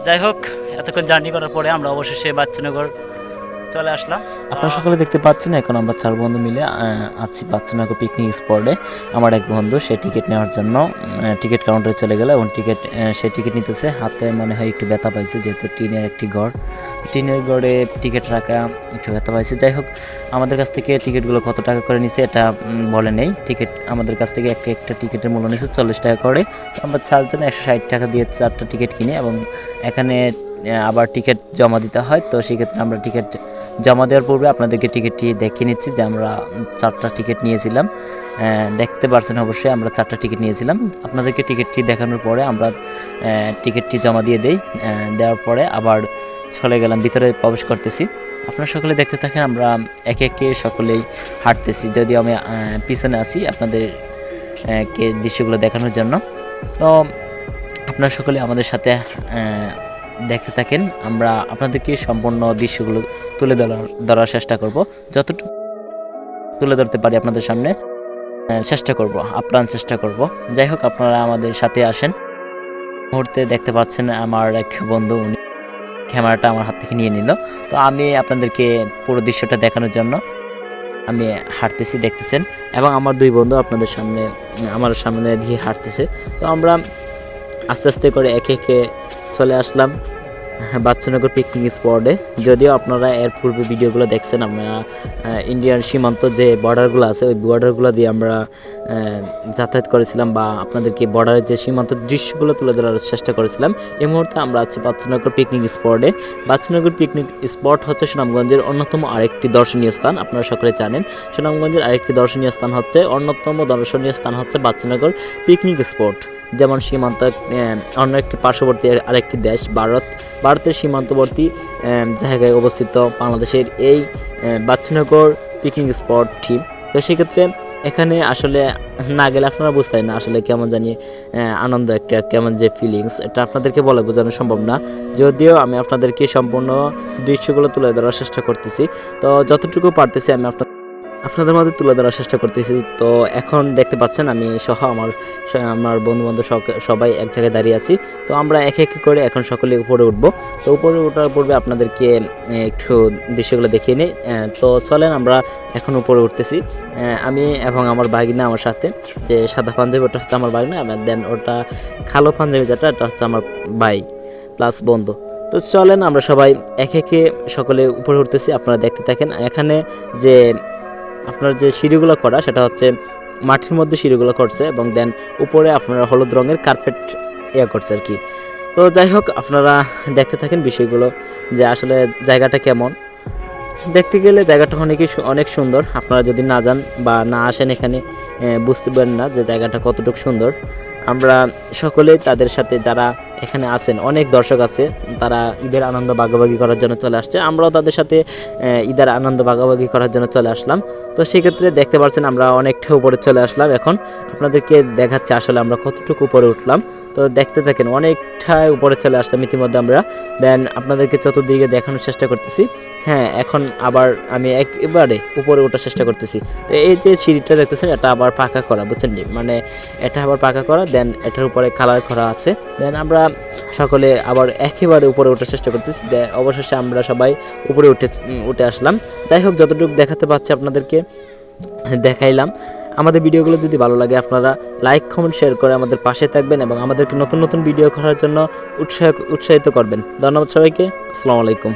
যাই হোক, এতক্ষণ জার্নি করার পরে আমরা অবশেষে বাচ্চানগর চলে আসলাম। আপনারা সকলে দেখতে পাচ্ছেন এখন আমরা 4 বন্ধু মিলে আছি বাচ্চানগর পিকনিক স্পটে। আমার এক বন্ধু সে টিকিট নেওয়ার জন্য টিকিট কাউন্টারে চলে গেল এবং সে টিকিট নিতেছে। হাতে মনে হয় একটু ব্যথা পাইছে, যেহেতু টিনের একটি ঘর, টিনের ঘরে টিকিট রাখা একটু ব্যথা পাইছে। যাই হোক, আমাদের কাছ থেকে টিকিটগুলো কত টাকা করে নিছে এটা বলে নেই। টিকিট আমাদের কাছ থেকে একটা টিকিটের মূল্য নিচ্ছে 40 টাকা করে। তো আমরা 4 জনে 160 টাকা দিয়ে 4টা টিকিট কিনি এবং এখানে আবার টিকিট জমা দিতে হয়। তো সেক্ষেত্রে আমরা টিকিট জমা দেওয়ার পূর্বে আপনাদেরকে টিকিটটি দেখিয়ে নিচ্ছি যে আমরা 4টা টিকিট নিয়েছিলাম। দেখতে পারছেন অবশ্যই আমরা 4টা টিকিট নিয়েছিলাম। আপনাদেরকে টিকিটটি দেখানোর পরে আমরা টিকিটটি জমা দিয়ে দেই। দেওয়ার পরে আবার চলে গেলাম, ভিতরে প্রবেশ করতেছি। আপনারা সকলে দেখতে থাকেন, আমরা একে একে সকলেই হাঁটতেছি, যদিও আমি পিছনে আছি আপনাদের কে দৃশ্যগুলো দেখানোর জন্য। তো আপনারা সকলে আমাদের সাথে দেখতে থাকেন, আমরা আপনাদেরকে সম্পূর্ণ দৃশ্যগুলো তুলে ধরার চেষ্টা করব, যতটুকু তুলে ধরতে পারি আপনাদের সামনে চেষ্টা করব, আপ্রাণ চেষ্টা করব। যাই হোক, আপনারা আমাদের সাথে আসেন। মুহূর্তে দেখতে পাচ্ছেন আমার এক বন্ধু, উনি ক্যামেরাটা আমার হাত থেকে নিয়ে নিল। তো আমি আপনাদেরকে পুরো দৃশ্যটা দেখানোর জন্য আমি হাঁটতেছি, দেখতেছেন, এবং আমার 2 বন্ধু আপনাদের সামনে আমার সামনে দিয়ে হাঁটতেছে। তো আমরা আস্তে আস্তে করে একে একে চলে আসলাম বাচ্চানগর পিকনিক স্পটে। যদিও আপনারা এর পূর্বে ভিডিওগুলো দেখছেন, আমরা ইন্ডিয়ান সীমান্ত যে বর্ডারগুলো আছে ওই বর্ডারগুলো দিয়ে আমরা যাতায়াত করেছিলাম, বা আপনাদেরকে বর্ডারের যে সীমান্ত দৃশ্যগুলো তুলে ধরার চেষ্টা করেছিলাম। এই মুহূর্তে আমরা আছি বাচ্চানগর পিকনিক স্পটে। বাচ্চানগর পিকনিক স্পট হচ্ছে সুনামগঞ্জের অন্যতম আরেকটি দর্শনীয় স্থান। আপনারা সকলে জানেন সুনামগঞ্জের আরেকটি দর্শনীয় স্থান হচ্ছে, অন্যতম দর্শনীয় স্থান হচ্ছে বাচ্চানগর পিকনিক স্পট। যেমন সীমান্ত অন্য একটি পার্শ্ববর্তী আরেকটি দেশ ভারতের সীমান্তবর্তী জায়গায় অবস্থিত বাংলাদেশের এই বাচ্চানগর পিকনিক স্পটটি। তো সেক্ষেত্রে এখানে আসলে না গেলে আপনারা বুঝতেন না আসলে কেমন জানি আনন্দ, একটা কেমন যে ফিলিংস, এটা আপনাদেরকে বলে বোঝানো সম্ভব না। যদিও আমি আপনাদেরকে সম্পূর্ণ দৃশ্যগুলো তুলে ধরার চেষ্টা করতেছি, তো যতটুকু পারতেছি আমি আপনাদের মধ্যে তুলে ধরার চেষ্টা করতেছি। তো এখন দেখতে পাচ্ছেন আমি সহ আমার বন্ধুবান্ধব সবাই এক জায়গায় দাঁড়িয়ে আছি। তো আমরা একে একে করে এখন সকলে উপরে উঠবো। তো উপরে ওঠার পূর্বে আপনাদেরকে একটু দৃশ্যগুলো দেখিয়ে নিই। তো চলেন, আমরা এখন উপরে উঠতেছি। আমি এবং আমার ভাগিনা আমার সাথে, যে সাদা পাঞ্জাবি ওটা হচ্ছে আমার ভাগিনা, দেন ওটা কালো পাঞ্জাবি যেটা এটা হচ্ছে আমার ভাই প্লাস বন্ধু। তো চলেন আমরা সবাই একে একে সকলে উপরে উঠতেছি, আপনারা দেখতে থাকেন। এখানে যে আপনার যে সিঁড়িগুলো করা সেটা হচ্ছে মাটির মধ্যে সিঁড়িগুলো করছে, এবং দেন উপরে আপনারা হলুদ রঙের কার্পেট করছে আর কি। তো যাই হোক, আপনারা দেখতে থাকেন বিষয়গুলো যে আসলে জায়গাটা কেমন। দেখতে গেলে জায়গাটা অনেক সুন্দর। আপনারা যদি না যান বা না আসেন এখানে বুঝতে পারেন না যে জায়গাটা কতটুকু সুন্দর। আমরা সকলেই তাদের সাথে, যারা এখানে আছেন অনেক দর্শক আছে, তারা ঈদের আনন্দ ভাগাভাগি করার জন্য চলে আসছে। আমরাও তাদের সাথে ঈদের আনন্দ ভাগাভাগি করার জন্য চলে আসলাম। তো সেক্ষেত্রে দেখতে পাচ্ছেন আমরা অনেকটা উপরে চলে আসলাম। এখন আপনাদেরকে দেখাচ্ছে আসলে আমরা কতটুকু উপরে উঠলাম। তো দেখতে থাকেন, অনেকটাই উপরে চলে আসলাম ইতিমধ্যে আমরা। দেন আপনাদেরকে চতুর্দিকে দেখানোর চেষ্টা করতেছি। হ্যাঁ, এখন আবার আমি একেবারে উপরে ওঠার চেষ্টা করতেছি। তো এই যে সিঁড়িটা দেখতেছেন এটা আবার পাকা করা, বুঝছেন, মানে এটা আবার পাকা করা, দেন এটার উপরে কালার করা আছে। দেন আমরা সকলে আবার একেবারে উপরে ওঠার চেষ্টা করতেছি। অবশেষে আমরা সবাই উপরে উঠে আসলাম। যাই হোক, যতটুকু দেখাতে পাচ্ছি আপনাদেরকে দেখাইলাম। আমাদের ভিডিওগুলো যদি ভালো লাগে আপনারা লাইক, কমেন্ট, শেয়ার করে আমাদের পাশে থাকবেন এবং আমাদেরকে নতুন নতুন ভিডিও করার জন্য উৎসাহিত করবেন। ধন্যবাদ সবাইকে। আসসালামু আলাইকুম।